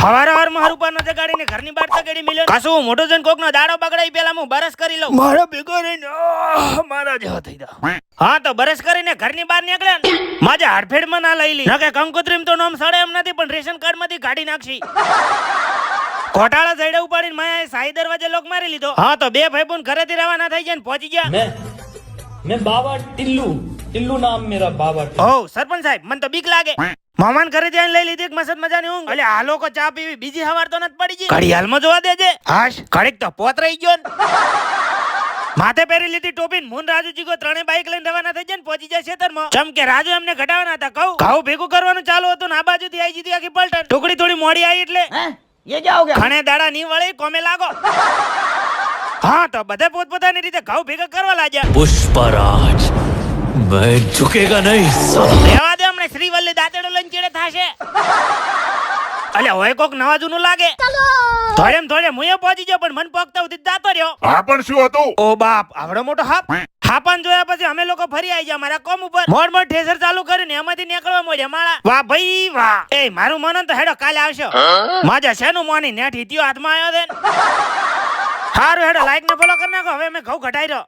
હવારે મારું પર નજર ગાડીને ઘરની બહાર તકેડી મિલ્યો કશું મોટો જન કોકનો દાડો બગડાઈ પેલા હું બરસ કરી લઉં મારો ભેગો રહીને મારા જેવો થઈ જા હા તો બરસ કરીને ઘરની બહાર નીકળ્યા ને માજે હાડફેડમાં ના લઈ લી નકે કંકોત્રીમ તો નામ સડે એમ નથી પણ રેશન કાર્ડ માંથી કાઢી નાખશી કોટાળા જડે ઉપાડીને માયા સાઈ દરવાજે લોક મારી લીધો હા તો બે ભાઈબંધ ઘરેથી રવાના થઈ ગયા ને પહોંચી ગયા मैं बाबा टिल्लू नाम मेरा बाबा ઓ સરપંચ સાહેબ મને તો બીક લાગે મામાન ઘરે જઈને લઈ લીધી એક મસત મજાની ઊંઘ એટલે આ લોકો ચા પીવી બીજી હવાર તો નથી પડી ગઈ ઘડિયાળમાં જોવા દેજે હાશ ઘડીક તો પોત રહી ગયો ને માથે પહેરી લીધી ટોપી મુન રાજુજી કો ત્રણે બાઈક લઈને રવાના થઈ જાય ને પહોંચી જાય ખેતરમાં ચમ કે રાજુ એમને ઘટાવાના હતા ઘઉં ભેગું કરવાનું ચાલુ હતું ને આ બાજુથી આવી જીતી આખી પલટન ટુકડી થોડી મોડી આવી એટલે ये क्या हो गया? ખણે દાડા ની વળી કોમે લાગો હા તો બધા પોતપોતાની રીતે ઘઉં ભેગા કરવા લાગ્યા पुष्पराज मैं झुकेगा नहीं साला। રહેવા દે હમણે શ્રીવલ્લી દાંતેડો લઈને ચેડે થાશે અલ્યા હોય કોક નવા જૂનું લાગે થોડે મુએ પહોંચી ગયો પણ મન પોકતા ઉધી જાતો રહ્યો આ પણ શું હતું? ઓ બાપ આવડો મોટો હાપાન જોયા પછી અમે લોકો ફરી આવી ગયા મારા કોમ ઉપર મોડ ઠેસર ચાલુ કરીને એમાંથી નીકળવા મળ્યા માળા વાહ ભાઈ વાહ એ મારું મન તો હેડો કાલે આવશો માજા શેનું મોની નેઠ હિત્યો હાથમાં આવ્યો છે હારું હેડો લાઈક ને ફોલો કરી નાખો હવે મેં ઘઉં ઘટાઈ રહ્યો